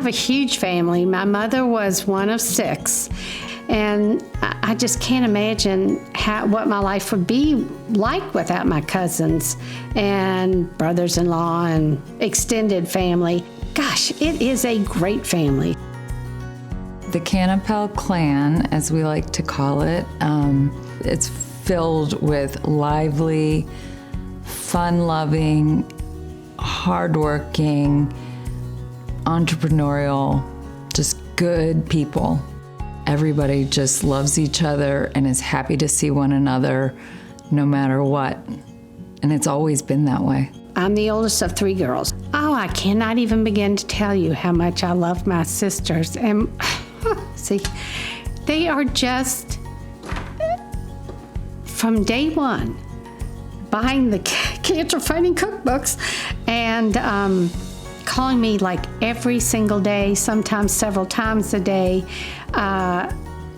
have a huge family. My mother was one of 6. And I just can't imagine what my life would be like without my cousins and brothers-in-law and extended family. Gosh, it is a great family. The Kannapell clan, as we like to call it, it's filled with lively, fun-loving, hardworking, entrepreneurial, just good people. Everybody just loves each other and is happy to see one another no matter what. And it's always been that way. I'm the oldest of 3 girls. Oh, I cannot even begin to tell you how much I love my sisters. And see, they are just, from day one, buying the cancer fighting cookbooks and calling me like every single day, sometimes several times a day.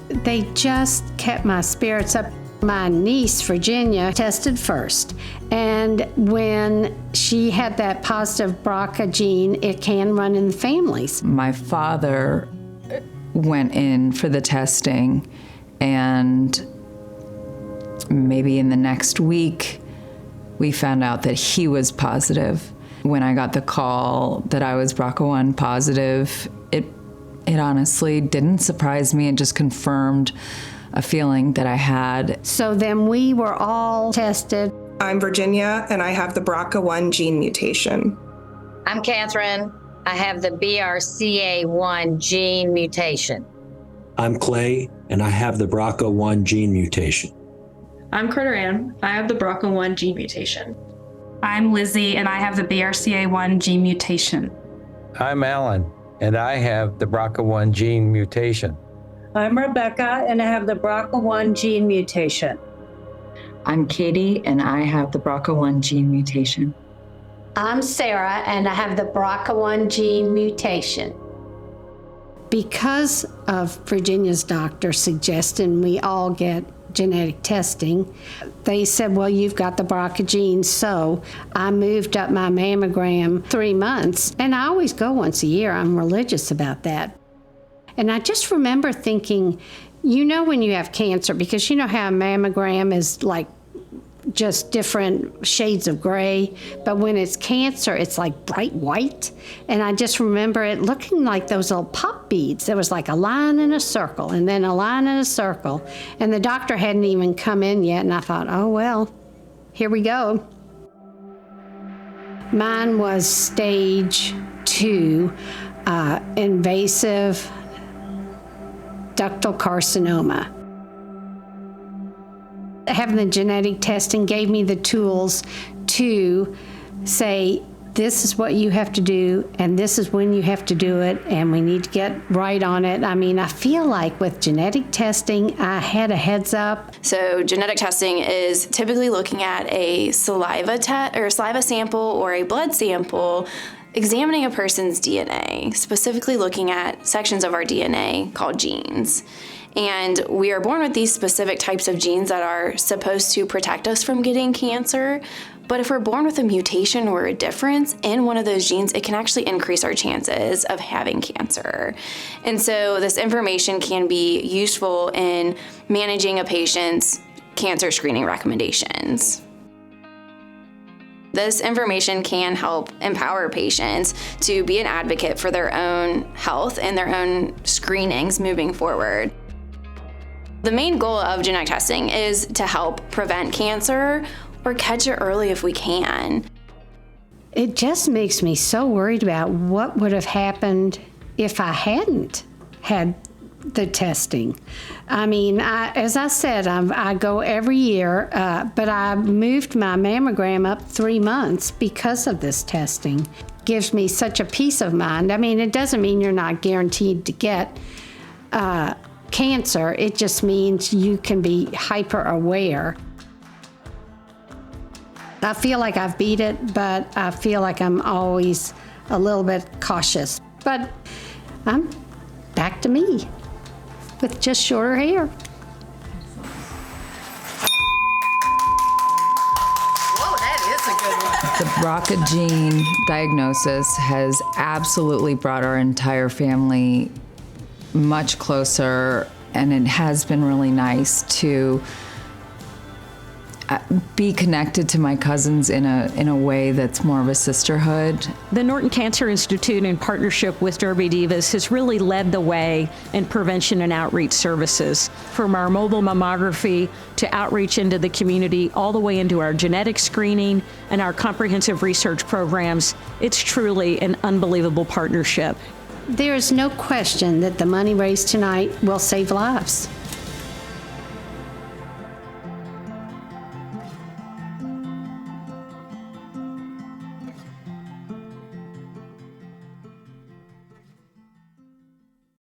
They just kept my spirits up. My niece, Virginia, tested first. And when she had that positive BRCA gene, it can run in the families. My father went in for the testing, and maybe in the next week, we found out that he was positive. When I got the call that I was BRCA1 positive, it honestly didn't surprise me. It just confirmed a feeling that I had. So then we were all tested. I'm Virginia, and I have the BRCA1 gene mutation. I'm Katherine. I have the BRCA1 gene mutation. I'm Clay, and I have the BRCA1 gene mutation. I'm Ann. I have the BRCA1 gene mutation. I'm Lizzie, and I have the BRCA1 gene mutation. I'm Alan, and I have the BRCA1 gene mutation. I'm Rebecca, and I have the BRCA1 gene mutation. I'm Katie, and I have the BRCA1 gene mutation. I'm Sara, and I have the BRCA1 gene mutation. Because of Virginia's doctor suggesting we all get genetic testing, they said, well, you've got the BRCA gene, so I moved up my mammogram 3 months, and I always go once a year. I'm religious about that. And I just remember thinking, you know when you have cancer, because you know how a mammogram is like just different shades of gray, but when it's cancer, it's like bright white. And I just remember it looking like those little pop beads. There was like a line and a circle, and then a line and a circle. And the doctor hadn't even come in yet, and I thought, oh, well, here we go. Mine was stage 2, invasive ductal carcinoma. Having the genetic testing gave me the tools to say, this is what you have to do, and this is when you have to do it, and we need to get right on it. I mean, I feel like with genetic testing, I had a heads up. So genetic testing is typically looking at a saliva sample or a blood sample, examining a person's DNA, specifically looking at sections of our DNA called genes. And we are born with these specific types of genes that are supposed to protect us from getting cancer. But if we're born with a mutation or a difference in one of those genes, it can actually increase our chances of having cancer. And so this information can be useful in managing a patient's cancer screening recommendations. This information can help empower patients to be an advocate for their own health and their own screenings moving forward. The main goal of genetic testing is to help prevent cancer or catch it early if we can. It just makes me so worried about what would have happened if I hadn't had the testing. I mean, as I said, I go every year, but I moved my mammogram up 3 months because of this testing. Gives me such a peace of mind. I mean, it doesn't mean you're not guaranteed to get cancer. It just means you can be hyper aware. I feel like I've beat it, but I feel like I'm always a little bit cautious. But I'm back to me with just shorter hair. The BRCA gene diagnosis has absolutely brought our entire family much closer, and it has been really nice to be connected to my cousins in a way that's more of a sisterhood. The Norton Cancer Institute, in partnership with Derby Divas, has really led the way in prevention and outreach services, from our mobile mammography to outreach into the community, all the way into our genetic screening and our comprehensive research programs. It's truly an unbelievable partnership. There is no question that the money raised tonight will save lives.